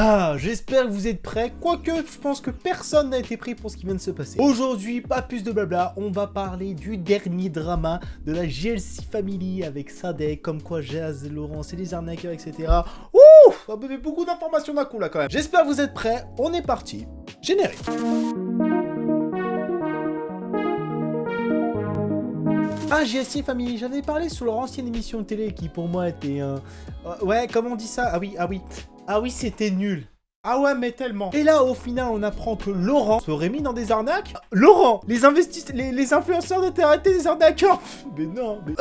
Ah, j'espère que vous êtes prêts, quoique je pense que personne n'a été pris pour ce qui vient de se passer. Aujourd'hui, pas plus de blabla, on va parler du dernier drama de la GLC Family avec Sadek, comme quoi Jazz, Laurence et les arnaqueurs, etc. Ouh, ça me fait beaucoup d'informations d'un coup là quand même. J'espère que vous êtes prêts, on est parti. Générique. Ah, GLC Family, j'avais parlé sur leur ancienne émission de télé qui pour moi était un... ouais, comment on dit ça? Ah oui, c'était nul. Ah ouais, mais tellement. Et là, au final, on apprend que Laurent serait mis dans des arnaques. Laurent, les influenceurs de arrêter des arnaqueurs. Mais non, mais...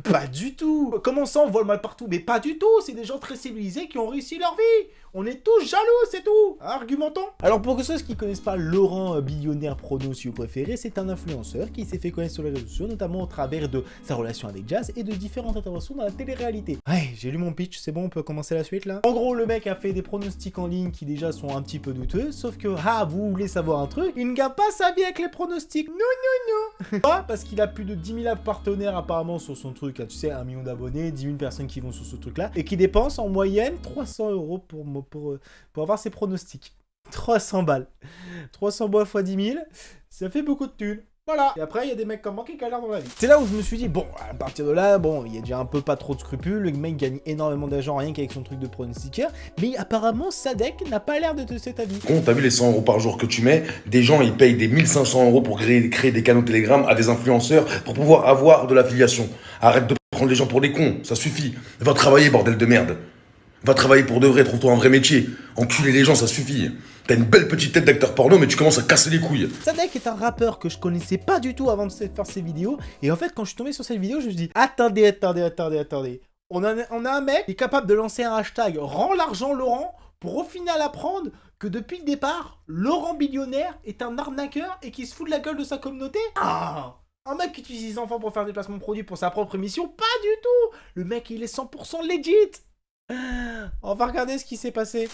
pas du tout. Comment ça, on voit le mal partout? Mais pas du tout, c'est des gens très civilisés qui ont réussi leur vie. On est tous jaloux, c'est tout. Argumentons. Alors, pour ceux qui connaissent pas Laurent, billionnaire prono, si vous préférez, c'est un influenceur qui s'est fait connaître sur les réseaux sociaux, notamment au travers de sa relation avec Jazz et de différentes interventions dans la télé-réalité. Ouais, j'ai lu mon pitch, c'est bon, on peut commencer la suite là. En gros, le mec a fait des pronostics en ligne qui déjà sont un petit peu douteux, sauf que, vous voulez savoir un truc, il ne gagne pas sa vie avec les pronostics. Non. Pas parce qu'il a plus de 10 000 partenaires apparemment sur son truc, hein, tu sais, 1 million d'abonnés, 10 000 personnes qui vont sur ce truc là, et qui dépensent en moyenne 300 € pour avoir ses pronostics. 300 balles. 300 balles x 10 000, ça fait beaucoup de thunes. Voilà. Et après, il y a des mecs comme moi qui galèrent dans la vie. C'est là où je me suis dit, bon, à partir de là, bon, il y a déjà un peu pas trop de scrupules. Le mec gagne énormément d'argent rien qu'avec son truc de pronostiqueur. Mais apparemment, Sadek n'a pas l'air de cet avis. Bon, t'as vu les 100 € par jour que tu mets? Des gens, ils payent des 1500 € pour créer des canaux Telegram à des influenceurs pour pouvoir avoir de l'affiliation. Arrête de prendre les gens pour des cons, ça suffit. Va travailler, bordel de merde. Va travailler pour de vrai, trouve-toi un vrai métier. Enculer les gens, ça suffit. T'as une belle petite tête d'acteur porno, mais tu commences à casser les couilles. Sadek est un rappeur que je connaissais pas du tout avant de faire ses vidéos. Et en fait, quand je suis tombé sur cette vidéo, je me suis dit, attendez. On a un mec qui est capable de lancer un hashtag « Rends l'argent Laurent » pour au final apprendre que depuis le départ, Laurent billionnaire est un arnaqueur et qui se fout de la gueule de sa communauté. Ah, un mec qui utilise ses enfants pour faire des placements de produits pour sa propre émission? Pas du tout. Le mec, il est 100% legit. On va regarder ce qui s'est passé.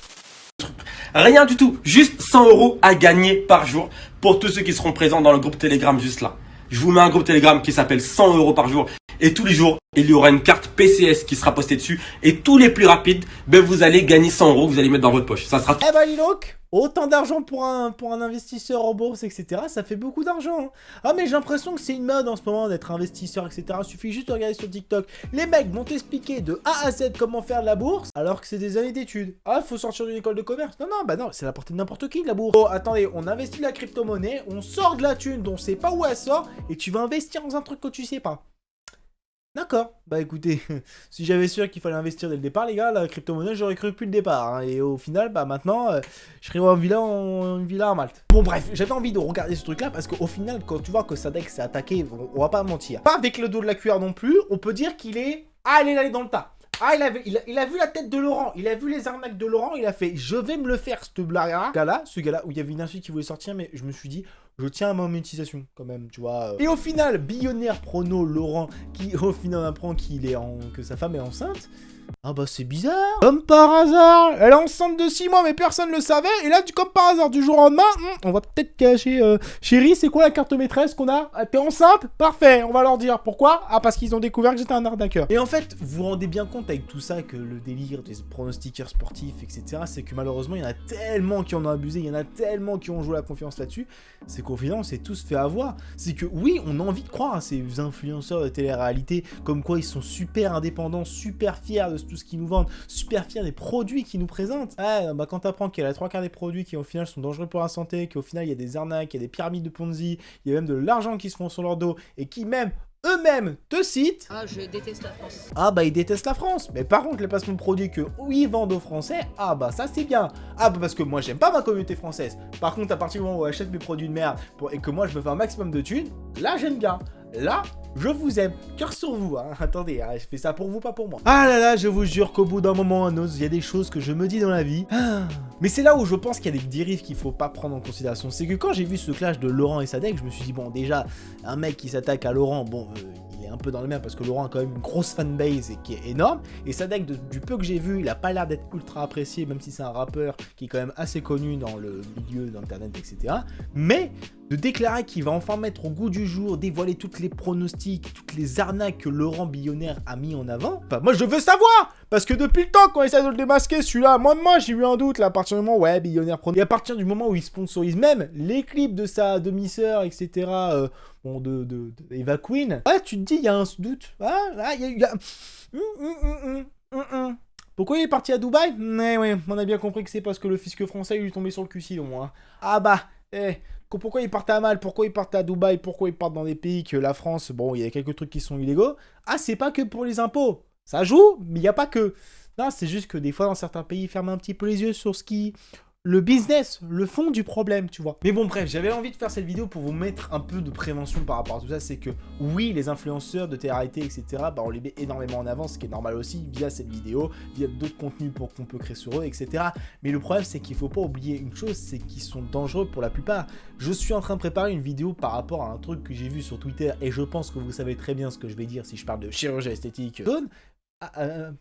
Rien du tout, juste 100 € à gagner par jour pour tous ceux qui seront présents dans le groupe Telegram juste là. Je vous mets un groupe Telegram qui s'appelle 100 € par jour et tous les jours, il y aura une carte PCS qui sera postée dessus et tous les plus rapides, vous allez gagner 100 € que vous allez mettre dans votre poche. Ça sera... Eh ben, dis donc, autant d'argent pour un investisseur en bourse, etc. Ça fait beaucoup d'argent. Hein. Ah, mais j'ai l'impression que c'est une mode en ce moment d'être investisseur, etc. Il suffit juste de regarder sur TikTok. Les mecs vont t'expliquer de A à Z comment faire de la bourse, alors que c'est des années d'études. Ah, faut sortir d'une école de commerce. Non, bah non, c'est la portée de n'importe qui, de la bourse. Oh, attendez, on investit de la crypto-monnaie, on sort de la thune dont on sait pas où elle sort, et tu vas investir dans un truc que tu sais pas. D'accord, bah écoutez, si j'avais su qu'il fallait investir dès le départ, les gars, la crypto-monnaie, j'aurais cru depuis le départ. Hein, et au final, bah maintenant, je serais en villa à Malte. Bon bref, j'avais envie de regarder ce truc-là parce qu'au final, quand tu vois que Sadek s'est attaqué, on va pas mentir. Pas avec le dos de la cuillère non plus, on peut dire qu'il est... Ah, il est allé dans le tas. Ah, il a vu la tête de Laurent, il a vu les arnaques de Laurent, il a fait « Je vais me le faire, cette blague-là. » Ce gars-là, où il y avait une insulte qui voulait sortir, mais je me suis dit... Je tiens à ma monétisation, quand même, tu vois. Et au final, billionnaire prono Laurent, qui au final apprend que sa femme est enceinte. Ah bah c'est bizarre. Comme par hasard, elle est enceinte de 6 mois, mais personne ne le savait. Et là, comme par hasard, du jour au lendemain, on va peut-être cacher... Chérie, c'est quoi la carte maîtresse qu'on a? T'es enceinte? Parfait, on va leur dire. Pourquoi? Ah, parce qu'ils ont découvert que j'étais un arnaqueur. Et en fait, vous vous rendez bien compte avec tout ça que le délire des pronostiqueurs sportifs, etc., c'est que malheureusement, il y en a tellement qui en ont abusé, il y en a tellement qui ont joué la confiance là-dessus, c'est qu'au final, on s'est tous fait avoir. C'est que oui, on a envie de croire à ces influenceurs de télé-réalité, comme quoi ils sont super indépendants, super fiers de tout ce qu'ils nous vendent, super fiers des produits qu'ils nous présentent. Ah, bah quand t'apprends qu'il y a la 3/4 des produits qui au final sont dangereux pour la santé, qu'au final il y a des arnaques, il y a des pyramides de Ponzi, il y a même de l'argent qui se font sur leur dos, et qui même eux-mêmes te citent. Ah, je déteste la France. Ah bah ils détestent la France. Mais par contre les placements de produits que ils vendent aux Français, ah bah ça c'est bien. Ah bah parce que moi j'aime pas ma communauté française. Par contre à partir du moment où j'achète mes produits de merde et que moi je me fais un maximum de thunes, là j'aime bien. Là, je vous aime. Cœur sur vous, hein. Attendez, hein, je fais ça pour vous, pas pour moi. Ah là là, je vous jure qu'au bout d'un moment ou un autre, il y a des choses que je me dis dans la vie. Mais c'est là où je pense qu'il y a des dérives qu'il faut pas prendre en considération. C'est que quand j'ai vu ce clash de Laurent et Sadek, je me suis dit, bon, déjà, un mec qui s'attaque à Laurent, bon, il est un peu dans le même parce que Laurent a quand même une grosse fanbase et qui est énorme. Et Sadek, du peu que j'ai vu, il a pas l'air d'être ultra apprécié, même si c'est un rappeur qui est quand même assez connu dans le milieu d'internet, etc. Mais de déclarer qu'il va enfin mettre au goût du jour, dévoiler toutes les pronostics, toutes les arnaques que Laurent Billionnaire a mis en avant, bah moi je veux savoir. Parce que depuis le temps qu'on essaie de le démasquer, celui-là, moi j'ai eu un doute là, à partir du moment, ouais, Billionnaire Pro. Et à partir du moment où il sponsorise même les clips de sa demi-sœur, etc., bon, de Eva Queen, ouais, tu te dis, il y a un doute. Ah, il y a... Pourquoi il est parti à Dubaï? Ouais, on a bien compris que c'est parce que le fisc français il lui est tombé sur le cul, au moins. Ah bah, pourquoi ils partent à Mal, pourquoi ils partent à Dubaï, pourquoi ils partent dans des pays que la France, bon, il y a quelques trucs qui sont illégaux. Ah, c'est pas que pour les impôts. Ça joue, mais il n'y a pas que. Non, c'est juste que des fois, dans certains pays, ils ferment un petit peu les yeux sur ce qui... Le business, le fond du problème, tu vois. Mais bon, bref, j'avais envie de faire cette vidéo pour vous mettre un peu de prévention par rapport à tout ça. C'est que, oui, les influenceurs de télé-réalité, etc., bah, on les met énormément en avant, ce qui est normal aussi, via cette vidéo, via d'autres contenus qu'on peut créer sur eux, etc. Mais le problème, c'est qu'il faut pas oublier une chose, c'est qu'ils sont dangereux pour la plupart. Je suis en train de préparer une vidéo par rapport à un truc que j'ai vu sur Twitter, et je pense que vous savez très bien ce que je vais dire si je parle de chirurgie esthétique.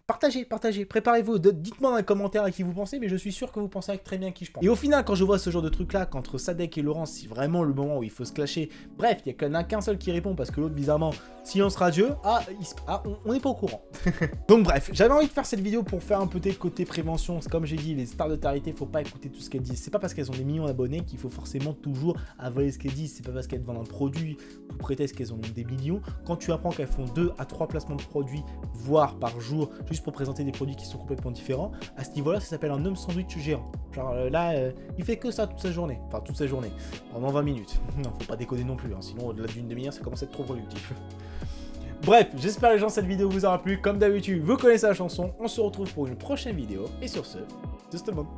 Partagez, préparez-vous, dites-moi dans les commentaires à qui vous pensez, mais je suis sûr que vous pensez très bien à qui je pense. Et au final, quand je vois ce genre de truc là, qu'entre Sadek et Laurent, c'est vraiment le moment où il faut se clasher, bref, il n'y a qu'un seul qui répond parce que l'autre, bizarrement, silence radieux, on n'est pas au courant. Donc bref, j'avais envie de faire cette vidéo pour faire un peu de côté prévention. Comme j'ai dit, les stars de télé-réalité, faut pas écouter tout ce qu'elles disent. C'est pas parce qu'elles ont des millions d'abonnés qu'il faut forcément toujours avaler ce qu'elles disent. C'est pas parce qu'elles vendent un produit sous prétexte qu'elles ont des millions. Quand tu apprends qu'elles font 2 à 3 placements de produits, voire par jour, juste pour présenter des produits qui sont complètement différents, à ce niveau-là, ça s'appelle un homme sandwich géant. Genre là, il fait que ça toute sa journée. Enfin, toute sa journée. Pendant 20 minutes. Non, faut pas déconner non plus, hein, sinon au-delà d'une demi-heure, ça commence à être trop productif. Bref, j'espère les gens cette vidéo vous aura plu. Comme d'habitude, vous connaissez la chanson. On se retrouve pour une prochaine vidéo. Et sur ce, just a moment.